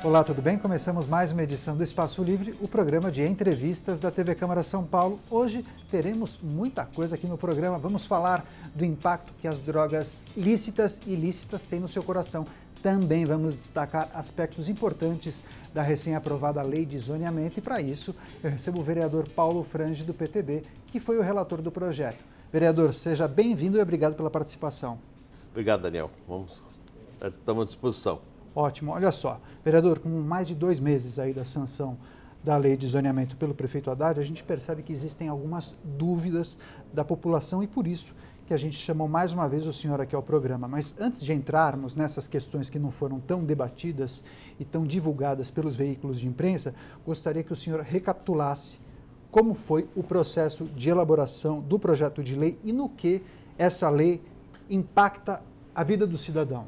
Olá, tudo bem? Começamos mais uma edição do Espaço Livre, o programa de entrevistas da TV Câmara São Paulo. Hoje teremos muita coisa aqui no programa. Vamos falar do impacto que as drogas lícitas e ilícitas têm no seu coração. Também vamos destacar aspectos importantes da recém-aprovada Lei de Zoneamento e, para isso, eu recebo o vereador Paulo Frange, do PTB, que foi o relator do projeto. Vereador, seja bem-vindo e obrigado pela participação. Obrigado, Daniel. Estamos à disposição. Ótimo. Olha só, vereador, com mais de 2 meses aí da sanção da Lei de Zoneamento pelo prefeito Haddad, a gente percebe que existem algumas dúvidas da população e por isso que a gente chamou mais uma vez o senhor aqui ao programa. Mas antes de entrarmos nessas questões que não foram tão debatidas e tão divulgadas pelos veículos de imprensa, gostaria que o senhor recapitulasse como foi o processo de elaboração do projeto de lei e no que essa lei impacta a vida do cidadão.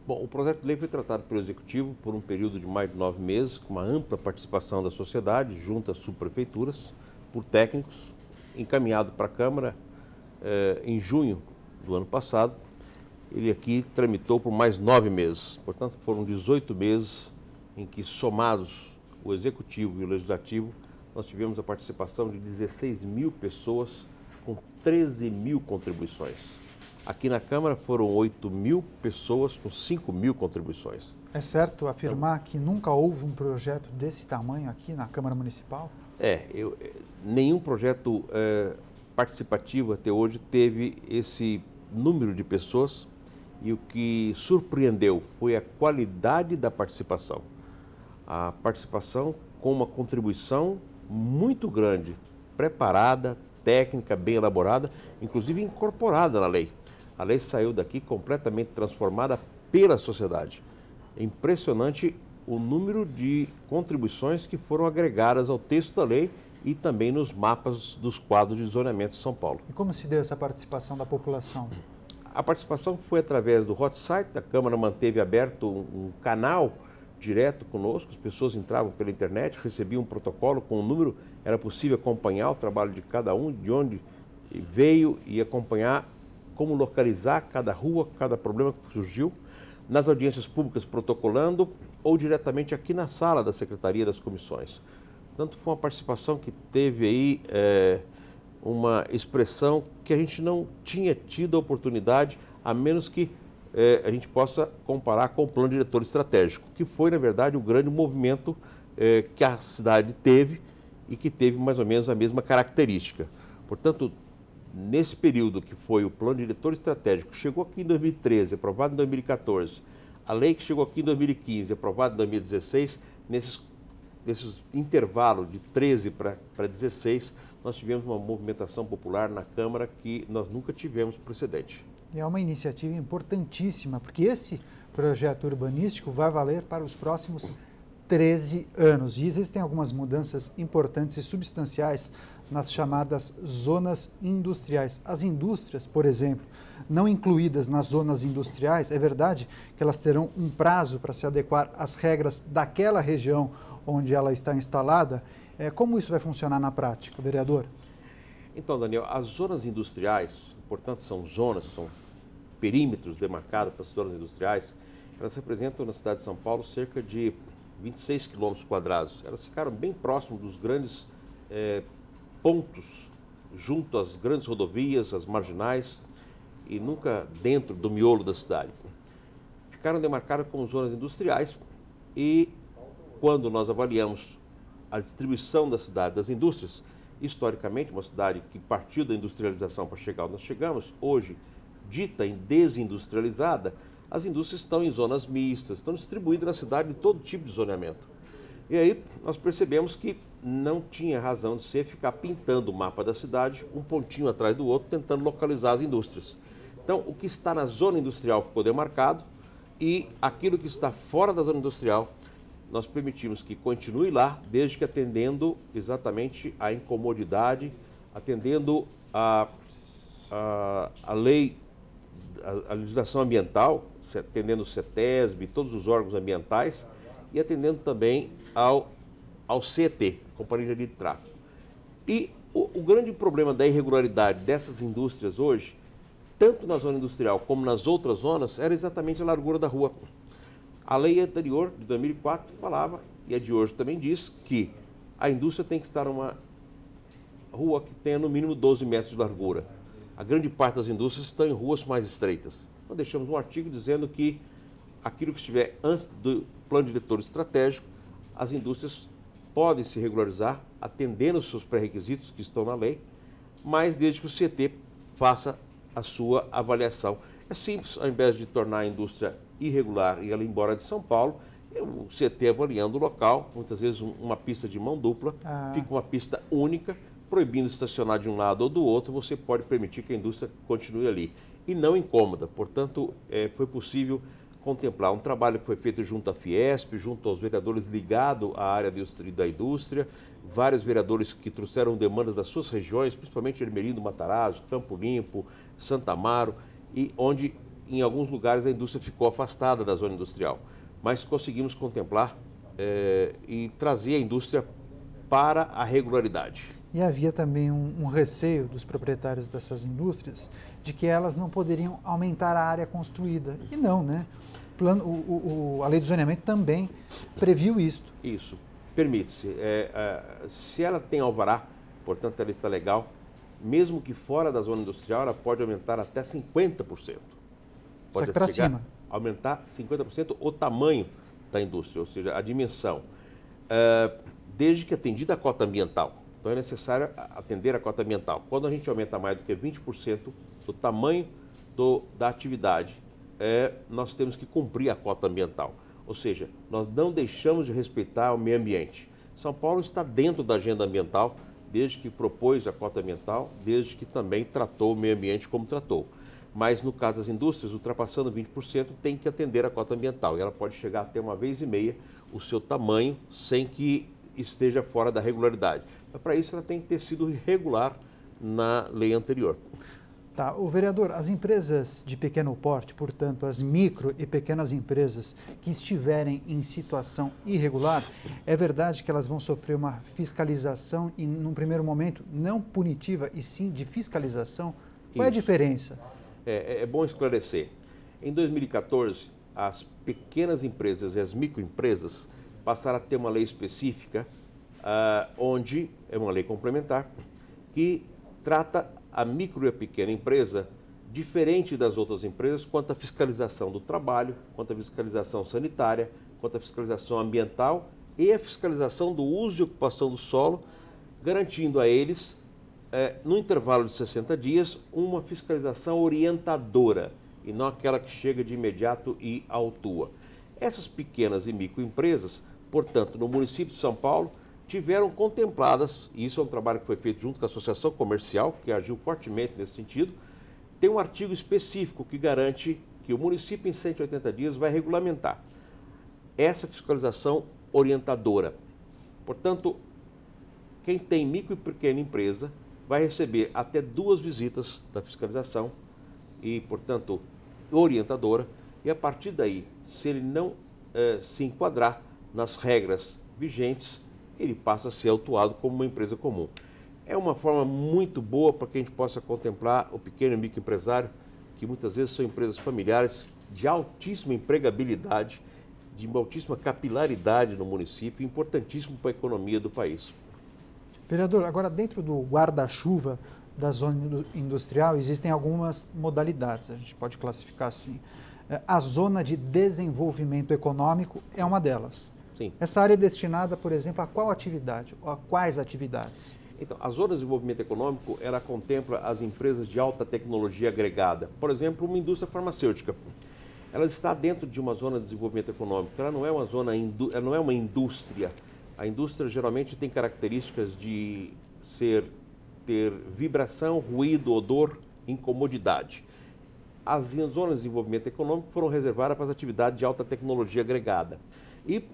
Bom, o projeto de lei foi tratado pelo Executivo por um período de mais de 9 meses, com uma ampla participação da sociedade, junto às subprefeituras, por técnicos, encaminhado para a Câmara em junho do ano passado. Ele aqui tramitou por mais 9 meses, portanto foram 18 meses em que, somados o Executivo e o Legislativo, nós tivemos a participação de 16 mil pessoas com 13 mil contribuições. Aqui na Câmara foram 8 mil pessoas com 5 mil contribuições. É certo afirmar que nunca houve um projeto desse tamanho aqui na Câmara Municipal? Nenhum projeto participativo até hoje teve esse número de pessoas e o que surpreendeu foi a qualidade da participação. A participação com uma contribuição muito grande, preparada, técnica, bem elaborada, inclusive incorporada na lei. A lei saiu daqui completamente transformada pela sociedade. É impressionante o número de contribuições que foram agregadas ao texto da lei e também nos mapas dos quadros de zoneamento de São Paulo. E como se deu essa participação da população? A participação foi através do hot site, a Câmara manteve aberto um canal direto conosco, as pessoas entravam pela internet, recebiam um protocolo com um número, era possível acompanhar o trabalho de cada um, de onde veio e acompanhar como localizar cada rua, cada problema que surgiu, nas audiências públicas protocolando ou diretamente aqui na sala da Secretaria das Comissões. Portanto, foi uma participação que teve aí uma expressão que a gente não tinha tido a oportunidade, a menos que a gente possa comparar com o Plano Diretor Estratégico, que foi, na verdade, o grande movimento que a cidade teve e que teve mais ou menos a mesma característica. Portanto, nesse período que foi o Plano Diretor Estratégico, chegou aqui em 2013, aprovado em 2014, a lei que chegou aqui em 2015, aprovada em 2016, nesses intervalos de 13 para 16, nós tivemos uma movimentação popular na Câmara que nós nunca tivemos precedente. E é uma iniciativa importantíssima, porque esse projeto urbanístico vai valer para os próximos 13 anos. E existem algumas mudanças importantes e substanciais nas chamadas zonas industriais. As indústrias, por exemplo, não incluídas nas zonas industriais, é verdade que elas terão um prazo para se adequar às regras daquela região onde ela está instalada. Como isso vai funcionar na prática, vereador? Então, Daniel, as zonas industriais, portanto, são zonas, são perímetros demarcados para as zonas industriais, elas representam na cidade de São Paulo cerca de 26 quilômetros quadrados. Elas ficaram bem próximo dos grandes pontos, junto às grandes rodovias, às marginais, e nunca dentro do miolo da cidade. Ficaram demarcadas como zonas industriais e, quando nós avaliamos a distribuição da cidade, das indústrias, historicamente, uma cidade que partiu da industrialização para chegar onde nós chegamos, hoje, dita em desindustrializada, as indústrias estão em zonas mistas, estão distribuídas na cidade em todo tipo de zoneamento. E aí nós percebemos que não tinha razão de ser ficar pintando o mapa da cidade, um pontinho atrás do outro, tentando localizar as indústrias. Então, o que está na zona industrial ficou demarcado e aquilo que está fora da zona industrial, nós permitimos que continue lá, desde que atendendo exatamente a incomodidade, atendendo a lei, a legislação ambiental, atendendo o CETESB, todos os órgãos ambientais e atendendo também ao CET, Companhia de Tráfego. E o grande problema da irregularidade dessas indústrias hoje, tanto na zona industrial como nas outras zonas, era exatamente a largura da rua. A lei anterior, de 2004, falava, e a de hoje também diz, que a indústria tem que estar numa rua que tenha no mínimo 12 metros de largura. A grande parte das indústrias estão em ruas mais estreitas. Então deixamos um artigo dizendo que aquilo que estiver antes do plano diretor estratégico, as indústrias podem se regularizar atendendo os seus pré-requisitos que estão na lei, mas desde que o CT faça a sua avaliação. É simples, ao invés de tornar a indústria irregular e ela ir embora de São Paulo, o CT avaliando o local, muitas vezes uma pista de mão dupla, fica uma pista única, proibindo estacionar de um lado ou do outro, você pode permitir que a indústria continue ali. E não incômoda, portanto, foi possível contemplar um trabalho que foi feito junto à Fiesp, junto aos vereadores ligados à área da indústria, vários vereadores que trouxeram demandas das suas regiões, principalmente Ermelino, Matarazzo, Campo Limpo, Santa Amaro, e onde em alguns lugares a indústria ficou afastada da zona industrial. Mas conseguimos contemplar e trazer a indústria para a regularidade. E havia também um receio dos proprietários dessas indústrias de que elas não poderiam aumentar a área construída. E não, né? A lei do zoneamento também previu isto. Isso, permite-se. Se ela tem alvará, portanto ela está legal, mesmo que fora da zona industrial, ela pode aumentar até 50%. Só que para cima. Aumentar 50% o tamanho da indústria, ou seja, a dimensão, desde que atendida a cota ambiental. Então é necessário atender a cota ambiental. Quando a gente aumenta mais do que 20% do tamanho da atividade, nós temos que cumprir a cota ambiental. Ou seja, nós não deixamos de respeitar o meio ambiente. São Paulo está dentro da agenda ambiental, desde que propôs a cota ambiental, desde que também tratou o meio ambiente como tratou. Mas no caso das indústrias, ultrapassando 20%, tem que atender a cota ambiental. E ela pode chegar até 1,5 vezes o seu tamanho, sem que esteja fora da regularidade. Mas para isso ela tem que ter sido regular na lei anterior. Tá, o vereador, as empresas de pequeno porte, portanto, as micro e pequenas empresas que estiverem em situação irregular, é verdade que elas vão sofrer uma fiscalização e, num primeiro momento, não punitiva, e sim de fiscalização? Qual é a diferença? É bom esclarecer. Em 2014, as pequenas empresas e as microempresas passaram a ter uma lei específica, onde é uma lei complementar, que trata a micro e a pequena empresa diferente das outras empresas quanto à fiscalização do trabalho, quanto à fiscalização sanitária, quanto à fiscalização ambiental e a fiscalização do uso e ocupação do solo, garantindo a eles, no intervalo de 60 dias, uma fiscalização orientadora e não aquela que chega de imediato e autua. Essas pequenas e microempresas, portanto, no município de São Paulo, tiveram contempladas, e isso é um trabalho que foi feito junto com a Associação Comercial, que agiu fortemente nesse sentido, tem um artigo específico que garante que o município em 180 dias vai regulamentar essa fiscalização orientadora. Portanto, quem tem micro e pequena empresa vai receber até 2 visitas da fiscalização e, portanto, orientadora, e a partir daí, se ele não se enquadrar nas regras vigentes, ele passa a ser autuado como uma empresa comum. É uma forma muito boa para que a gente possa contemplar o pequeno e microempresário, que muitas vezes são empresas familiares de altíssima empregabilidade, de altíssima capilaridade no município, importantíssimo para a economia do país. Vereador, agora dentro do guarda-chuva da zona industrial existem algumas modalidades, a gente pode classificar assim. A zona de desenvolvimento econômico é uma delas. Sim. Essa área é destinada, por exemplo, a qual atividade, ou a quais atividades? Então, a zona de desenvolvimento econômico, ela contempla as empresas de alta tecnologia agregada. Por exemplo, uma indústria farmacêutica. Ela está dentro de uma zona de desenvolvimento econômico. Ela não é uma ela não é uma indústria. A indústria geralmente tem características de ter vibração, ruído, odor, incomodidade. As zonas de desenvolvimento econômico foram reservadas para as atividades de alta tecnologia agregada. E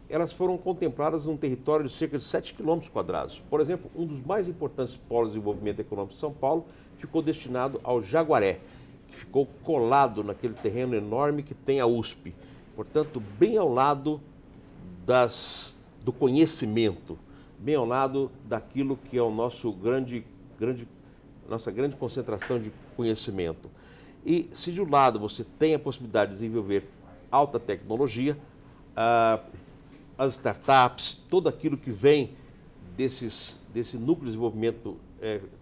elas foram contempladas num território de cerca de 7 km². Por exemplo, um dos mais importantes polos de desenvolvimento econômico de São Paulo ficou destinado ao Jaguaré, que ficou colado naquele terreno enorme que tem a USP. Portanto, bem ao lado do conhecimento, bem ao lado daquilo que é o nossa grande concentração de conhecimento. E se de um lado você tem a possibilidade de desenvolver alta tecnologia, as startups, tudo aquilo que vem desse núcleo de desenvolvimento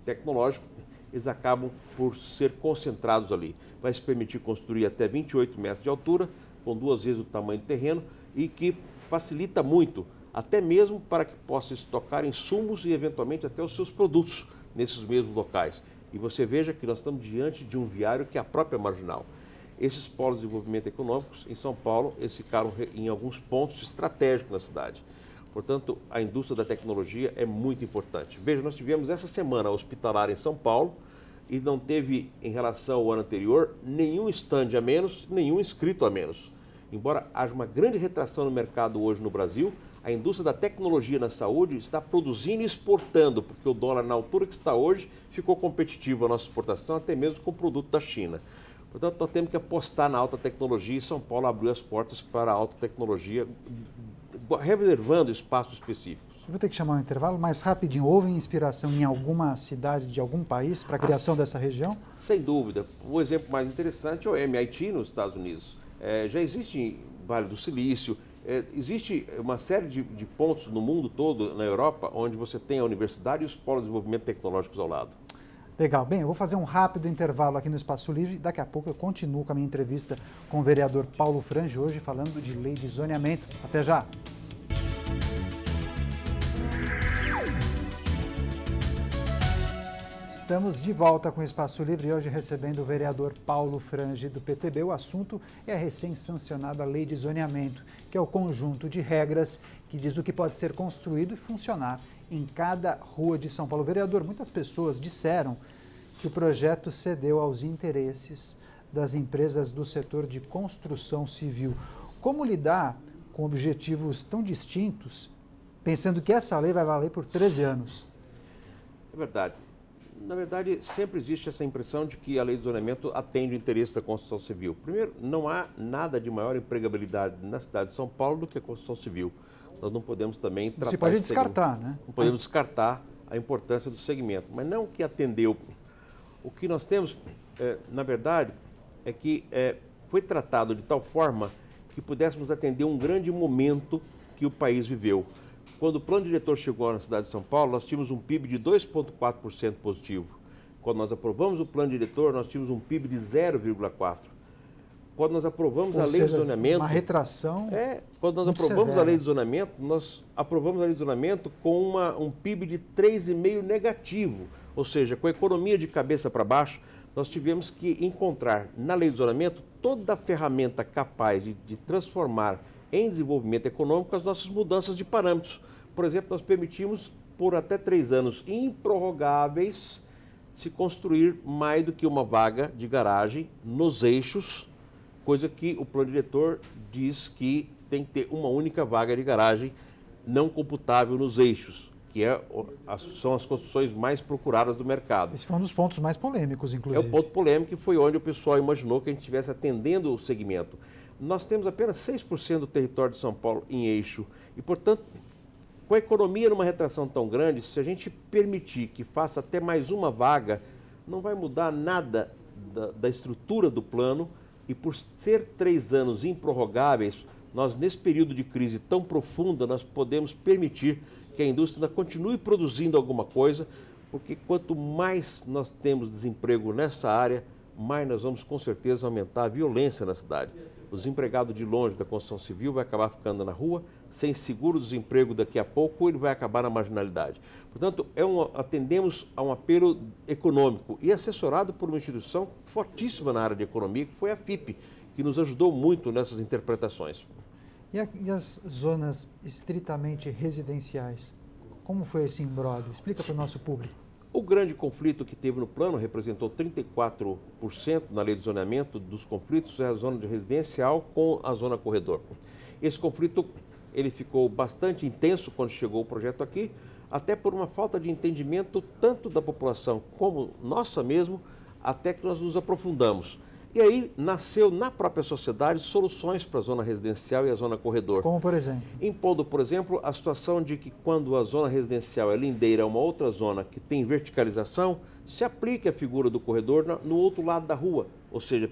tecnológico, eles acabam por ser concentrados ali. Vai se permitir construir até 28 metros de altura, com 2 vezes o tamanho do terreno, e que facilita muito, até mesmo para que possa estocar insumos e eventualmente até os seus produtos nesses mesmos locais. E você veja que nós estamos diante de um viário que é a própria marginal. Esses polos de desenvolvimento econômicos em São Paulo, eles ficaram em alguns pontos estratégicos na cidade. Portanto, a indústria da tecnologia é muito importante. Veja, nós tivemos essa semana hospitalar em São Paulo e não teve, em relação ao ano anterior, nenhum stand a menos, nenhum inscrito a menos. Embora haja uma grande retração no mercado hoje no Brasil, a indústria da tecnologia na saúde está produzindo e exportando, porque o dólar, na altura que está hoje, ficou competitivo a nossa exportação, até mesmo com o produto da China. Portanto, nós temos que apostar na alta tecnologia e São Paulo abriu as portas para a alta tecnologia, reservando espaços específicos. Vou ter que chamar um intervalo, mas rapidinho, houve inspiração em alguma cidade de algum país para a criação dessa região? Sem dúvida. O exemplo mais interessante é o MIT nos Estados Unidos. Já existe em Vale do Silício, existe uma série de pontos no mundo todo, na Europa, onde você tem a universidade e os polos de desenvolvimento tecnológicos ao lado. Legal. Bem, eu vou fazer um rápido intervalo aqui no Espaço Livre. Daqui a pouco eu continuo com a minha entrevista com o vereador Paulo Frange, hoje falando de lei de zoneamento. Até já! Estamos de volta com o Espaço Livre e hoje recebendo o vereador Paulo Frange do PTB. O assunto é a recém-sancionada Lei de Zoneamento, que é o conjunto de regras que diz o que pode ser construído e funcionar em cada rua de São Paulo. Vereador, muitas pessoas disseram que o projeto cedeu aos interesses das empresas do setor de construção civil. Como lidar com objetivos tão distintos, pensando que essa lei vai valer por 13 anos? É verdade. Na verdade, sempre existe essa impressão de que a lei de zoneamento atende o interesse da construção civil. Primeiro, não há nada de maior empregabilidade na cidade de São Paulo do que a construção civil. Nós não podemos também tratar... Você pode descartar, né? Não podemos descartar a importância do segmento, mas não que atendeu. O que nós temos, na verdade, é que foi tratado de tal forma que pudéssemos atender um grande momento que o país viveu. Quando o plano diretor chegou na cidade de São Paulo, nós tínhamos um PIB de 2,4% positivo. Quando nós aprovamos o plano diretor, nós tínhamos um PIB de 0,4%. Quando nós aprovamos a lei de zoneamento... uma retração. Quando nós aprovamos a lei de zoneamento, nós aprovamos a lei de zoneamento com um PIB de 3,5% negativo. Ou seja, com a economia de cabeça para baixo, nós tivemos que encontrar na lei de zoneamento toda a ferramenta capaz de transformar em desenvolvimento econômico as nossas mudanças de parâmetros. Por exemplo, nós permitimos, por até 3 anos improrrogáveis, se construir mais do que uma vaga de garagem nos eixos, coisa que o plano diretor diz que tem que ter uma única vaga de garagem não computável nos eixos, que são as construções mais procuradas do mercado. Esse foi um dos pontos mais polêmicos, inclusive. É o ponto polêmico e foi onde o pessoal imaginou que a gente estivesse atendendo o segmento. Nós temos apenas 6% do território de São Paulo em eixo e, portanto, com a economia numa retração tão grande, se a gente permitir que faça até mais uma vaga, não vai mudar nada da estrutura do plano e, por ser 3 anos improrrogáveis, nós, nesse período de crise tão profunda, nós podemos permitir que a indústria continue produzindo alguma coisa, porque quanto mais nós temos desemprego nessa área, mais nós vamos com certeza aumentar a violência na cidade. O desempregado de longe da construção civil vai acabar ficando na rua, sem seguro-desemprego daqui a pouco, ou ele vai acabar na marginalidade. Portanto, atendemos a um apelo econômico e assessorado por uma instituição fortíssima na área de economia, que foi a FIP, que nos ajudou muito nessas interpretações. E as zonas estritamente residenciais? Como foi esse imbróglio? Explica para o nosso público. O grande conflito que teve no plano representou 34% na lei de zoneamento dos conflitos é a zona de residencial com a zona corredor. Esse conflito ele ficou bastante intenso quando chegou o projeto aqui, até por uma falta de entendimento tanto da população como nossa mesmo, até que nós nos aprofundamos. E aí nasceu na própria sociedade soluções para a zona residencial e a zona corredor. Como por exemplo? Impondo, por exemplo, a situação de que quando a zona residencial é lindeira a uma outra zona que tem verticalização, se aplique a figura do corredor no outro lado da rua, ou seja,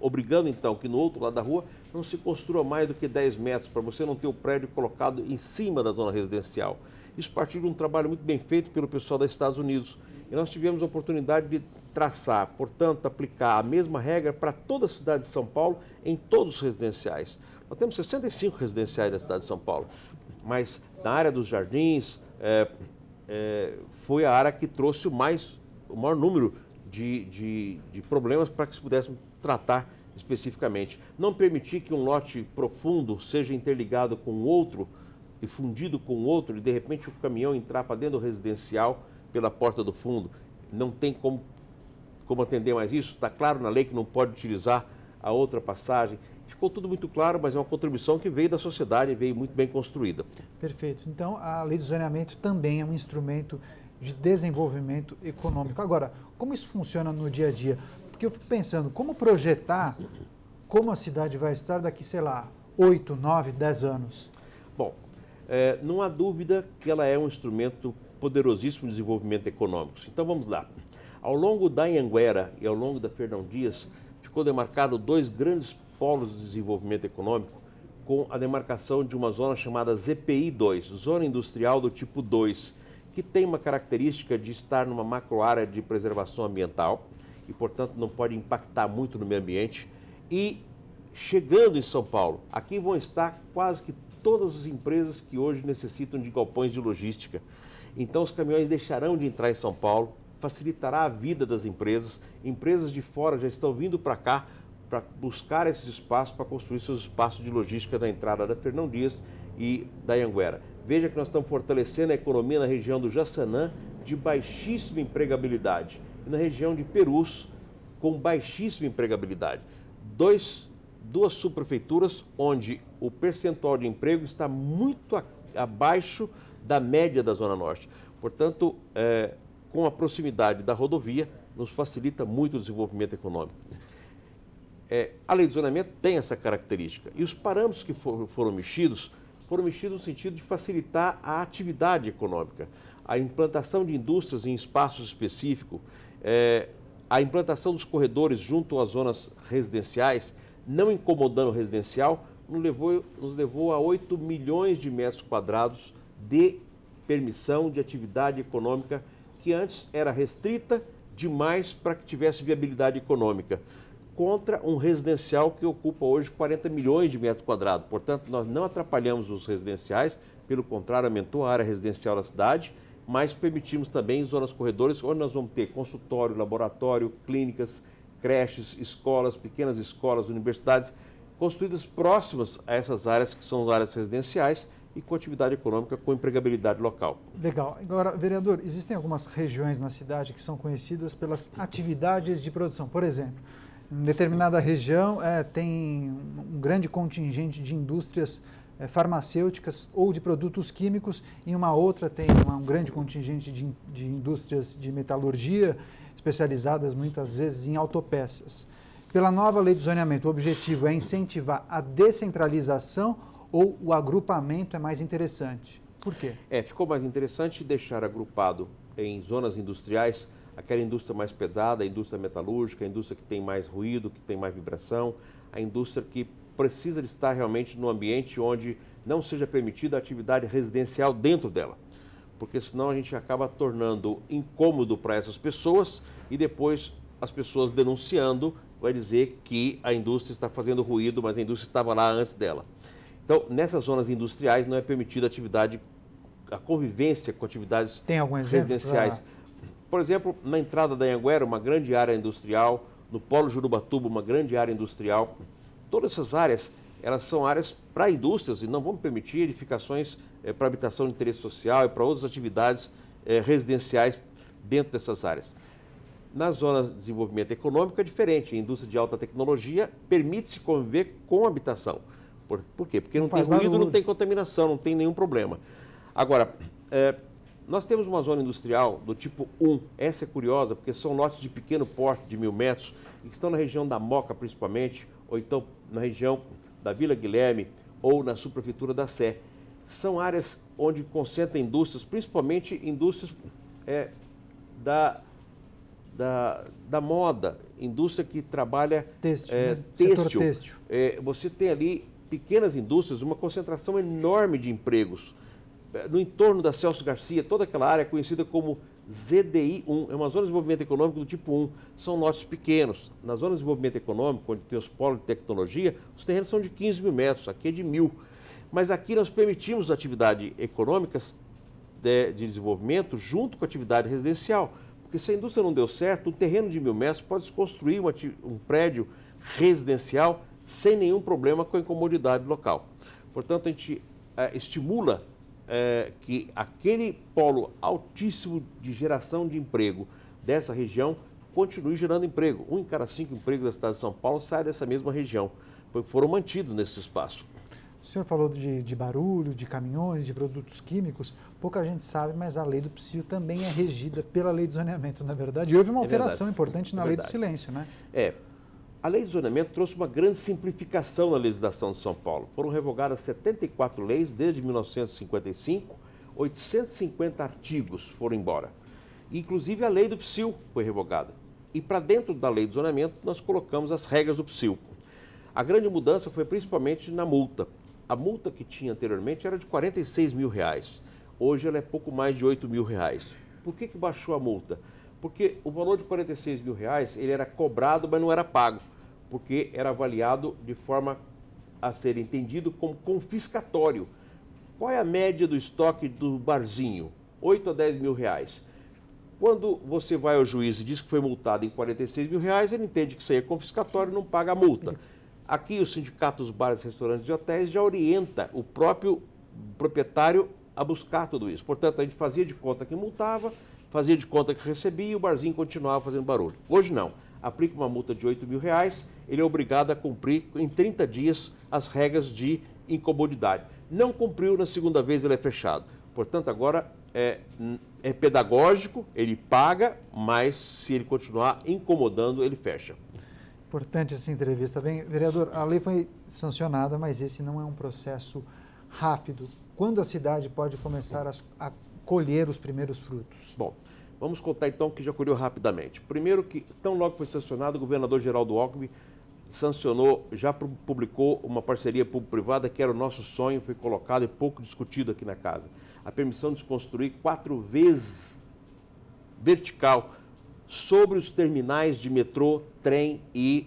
obrigando então que no outro lado da rua não se construa mais do que 10 metros, para você não ter o prédio colocado em cima da zona residencial. Isso partiu de um trabalho muito bem feito pelo pessoal dos Estados Unidos. E nós tivemos a oportunidade de traçar, portanto, aplicar a mesma regra para toda a cidade de São Paulo, em todos os residenciais. Nós temos 65 residenciais na cidade de São Paulo, mas na área dos jardins, foi a área que trouxe o maior número de problemas para que se pudesse tratar especificamente. Não permitir que um lote profundo seja interligado com outro e fundido com outro e de repente o caminhão entrar para dentro do residencial pela porta do fundo. Não tem como atender mais isso. Está claro na lei que não pode utilizar a outra passagem. Ficou tudo muito claro, mas é uma contribuição que veio da sociedade e veio muito bem construída. Perfeito. Então, a lei de zoneamento também é um instrumento de desenvolvimento econômico. Agora, como isso funciona no dia a dia? Porque eu fico pensando, como projetar como a cidade vai estar daqui, sei lá, 8, 9, 10 anos? Bom, não há dúvida que ela é um instrumento poderosíssimo de desenvolvimento econômico. Então, vamos lá. Ao longo da Anhanguera e ao longo da Fernão Dias, ficou demarcado 2 grandes polos de desenvolvimento econômico, com a demarcação de uma zona chamada ZPI 2, Zona Industrial do Tipo 2, que tem uma característica de estar numa macroárea de preservação ambiental e, portanto, não pode impactar muito no meio ambiente. E chegando em São Paulo, aqui vão estar quase que todas as empresas que hoje necessitam de galpões de logística. Então, os caminhões deixarão de entrar em São Paulo, facilitará a vida das empresas. Empresas de fora já estão vindo para cá para buscar esses espaços, para construir seus espaços de logística na entrada da Fernão Dias e da Anhanguera. Veja que nós estamos fortalecendo a economia na região do Jaçanã, de baixíssima empregabilidade, e na região de Perus, com baixíssima empregabilidade. Duas subprefeituras onde o percentual de emprego está muito abaixo da média da Zona Norte. Portanto, com a proximidade da rodovia, nos facilita muito o desenvolvimento econômico. A lei de zoneamento tem essa característica. E os parâmetros que foram mexidos no sentido de facilitar a atividade econômica, a implantação de indústrias em espaços específicos, a implantação dos corredores junto às zonas residenciais, não incomodando o residencial, nos levou a 8 milhões de metros quadrados de permissão de atividade econômica, que antes era restrita demais para que tivesse viabilidade econômica, contra um residencial que ocupa hoje 40 milhões de metros quadrados. Portanto, nós não atrapalhamos os residenciais, pelo contrário, aumentou a área residencial da cidade, mas permitimos também zonas corredores, onde nós vamos ter consultório, laboratório, clínicas, creches, escolas, pequenas escolas, universidades, construídas próximas a essas áreas que são as áreas residenciais e com atividade econômica, com empregabilidade local. Legal. Agora, vereador, existem algumas regiões na cidade que são conhecidas pelas atividades de produção. Por exemplo, em determinada região tem um grande contingente de indústrias farmacêuticas ou de produtos químicos, em uma outra tem um grande contingente de indústrias de metalurgia, especializadas muitas vezes em autopeças. Pela nova lei de zoneamento, o objetivo é incentivar a descentralização ou o agrupamento é mais interessante? Por quê? Ficou mais interessante deixar agrupado em zonas industriais aquela indústria mais pesada, a indústria metalúrgica, a indústria que tem mais ruído, que tem mais vibração, a indústria que precisa de estar realmente no ambiente onde não seja permitida a atividade residencial dentro dela, porque senão a gente acaba tornando incômodo para essas pessoas e depois as pessoas denunciando vai dizer que a indústria está fazendo ruído, mas a indústria estava lá antes dela. Então, nessas zonas industriais não é permitida a convivência com atividades residenciais. Por exemplo, na entrada da Anhanguera, uma grande área industrial, no Polo Jurubatuba, uma grande área industrial. Todas essas áreas, elas são áreas para indústrias e não vamos permitir edificações para habitação de interesse social e para outras atividades residenciais dentro dessas áreas. Nas zonas de desenvolvimento econômico é diferente. A indústria de alta tecnologia permite-se conviver com habitação. Por quê? Porque não tem ruído, não tem contaminação, não tem nenhum problema. Agora, nós temos uma zona industrial do tipo 1, essa é curiosa, porque são lotes de pequeno porte, de 1.000 metros, e que estão na região da Moca, principalmente, ou então na região da Vila Guilherme, ou na subprefeitura da Sé. São áreas onde concentra indústrias, principalmente indústrias da moda, indústria que trabalha têxtil, né? Setor têxtil. Você tem ali pequenas indústrias, uma concentração enorme de empregos. No entorno da Celso Garcia, toda aquela área é conhecida como ZDI1, é uma zona de desenvolvimento econômico do tipo 1, são lotes pequenos. Nas zonas de desenvolvimento econômico, onde tem os polos de tecnologia, os terrenos são de 15 mil metros, aqui é de 1.000. Mas aqui nós permitimos atividades econômicas de desenvolvimento junto com a atividade residencial. Porque se a indústria não deu certo, um terreno de 1.000 metros pode se construir um prédio residencial sem nenhum problema com a incomodidade local. Portanto, a gente estimula que aquele polo altíssimo de geração de emprego dessa região continue gerando emprego. 1 em cada 5 empregos da cidade de São Paulo sai dessa mesma região, porque foram mantidos nesse espaço. O senhor falou de barulho, de caminhões, de produtos químicos. Pouca gente sabe, mas a lei do PSIL também é regida pela lei de zoneamento, na verdade. E houve uma alteração importante na lei do silêncio, né? A lei de zoneamento trouxe uma grande simplificação na legislação de São Paulo. Foram revogadas 74 leis desde 1955, 850 artigos foram embora. Inclusive a lei do PSIL foi revogada. E para dentro da lei de zoneamento nós colocamos as regras do PSIL. A grande mudança foi principalmente na multa. A multa que tinha anteriormente era de R$46 mil. Hoje ela é pouco mais de R$8 mil. Por que baixou a multa? Porque o valor de R$46 mil ele era cobrado, mas não era pago, porque era avaliado de forma a ser entendido como confiscatório. Qual é a média do estoque do barzinho? 8 a 10 mil reais. Quando você vai ao juiz e diz que foi multado em R$46 mil, ele entende que isso aí é confiscatório e não paga a multa. Aqui o Sindicato dos Bares, Restaurantes e Hotéis já orienta o próprio proprietário a buscar tudo isso. Portanto, a gente fazia de conta que multava, fazia de conta que recebia e o barzinho continuava fazendo barulho. Hoje não. Aplica uma multa de R$8 mil, ele é obrigado a cumprir em 30 dias as regras de incomodidade. Não cumpriu, na segunda vez ele é fechado. Portanto, agora é pedagógico, ele paga, mas se ele continuar incomodando, ele fecha. Importante essa entrevista. Bem, vereador, a lei foi sancionada, mas esse não é um processo rápido. Quando a cidade pode começar a colher os primeiros frutos? Bom, vamos contar então o que já colheu rapidamente. Primeiro que, tão logo foi sancionado, o governador Geraldo Alckmin sancionou, já publicou uma parceria público-privada que era o nosso sonho, foi colocado e pouco discutido aqui na casa. A permissão de se construir 4 vezes vertical sobre os terminais de metrô, trem e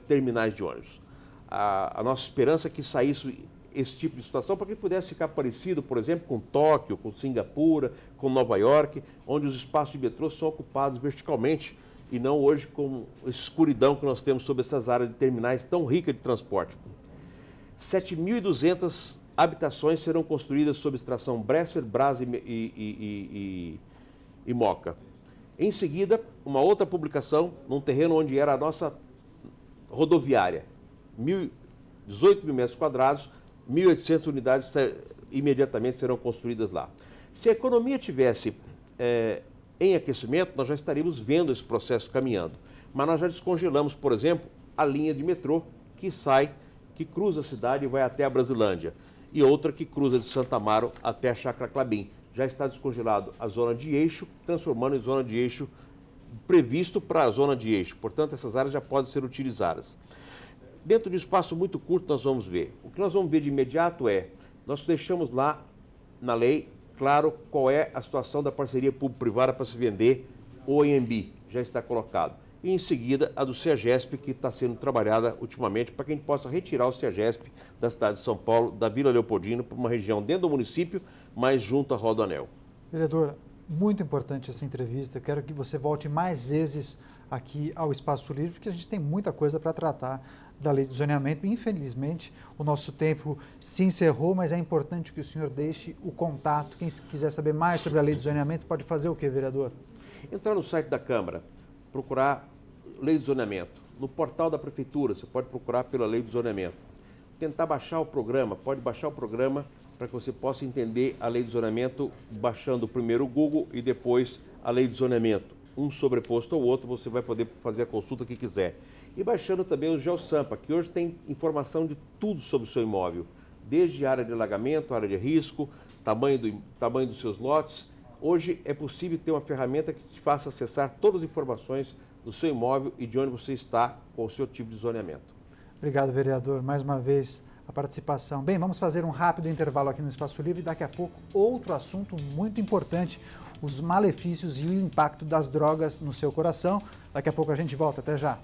terminais de ônibus. A nossa esperança é que saísse esse tipo de situação para que pudesse ficar parecido, por exemplo, com Tóquio, com Singapura, com Nova York, onde os espaços de metrô são ocupados verticalmente e não hoje com a escuridão que nós temos sobre essas áreas de terminais tão ricas de transporte. 7.200 habitações serão construídas sob extração Bresser, Brás e Moca. Em seguida, uma outra publicação num terreno onde era a nossa rodoviária, 18 mil metros quadrados, 1.800 unidades imediatamente serão construídas lá. Se a economia tivesse em aquecimento, nós já estaríamos vendo esse processo caminhando. Mas nós já descongelamos, por exemplo, a linha de metrô que cruza a cidade e vai até a Brasilândia, e outra que cruza de Santa Amaro até a Chácara Clabim. Já está descongelado a zona de eixo, transformando em zona de eixo previsto para a zona de eixo. Portanto, essas áreas já podem ser utilizadas. Dentro de um espaço muito curto nós vamos ver. O que nós vamos ver de imediato nós deixamos lá na lei claro qual é a situação da parceria público-privada para se vender o AMB, já está colocado. E em seguida a do CEAGESP, que está sendo trabalhada ultimamente para que a gente possa retirar o CEAGESP da cidade de São Paulo, da Vila Leopoldina, para uma região dentro do município, mas junto à Rodoanel. Vereadora, muito importante essa entrevista. Quero que você volte mais vezes aqui ao Espaço Livre, porque a gente tem muita coisa para tratar da lei do zoneamento. Infelizmente, o nosso tempo se encerrou, mas é importante que o senhor deixe o contato. Quem quiser saber mais sobre a lei do zoneamento pode fazer o quê, vereador? Entrar no site da Câmara, procurar lei do zoneamento. No portal da Prefeitura, você pode procurar pela lei do zoneamento. Tentar baixar o programa, pode baixar o programa para que você possa entender a lei do zoneamento baixando primeiro o Google e depois a lei do zoneamento. Um sobreposto ao outro, você vai poder fazer a consulta que quiser. E baixando também o GeoSampa, que hoje tem informação de tudo sobre o seu imóvel, desde área de alagamento, área de risco, tamanho dos seus lotes Hoje é possível ter uma ferramenta que te faça acessar todas as informações do seu imóvel e de onde você está com o seu tipo de zoneamento. Obrigado, vereador. Mais uma vez, a participação. Bem, vamos fazer um rápido intervalo aqui no Espaço Livre e daqui a pouco outro assunto muito importante, os malefícios e o impacto das drogas no seu coração. Daqui a pouco a gente volta. Até já.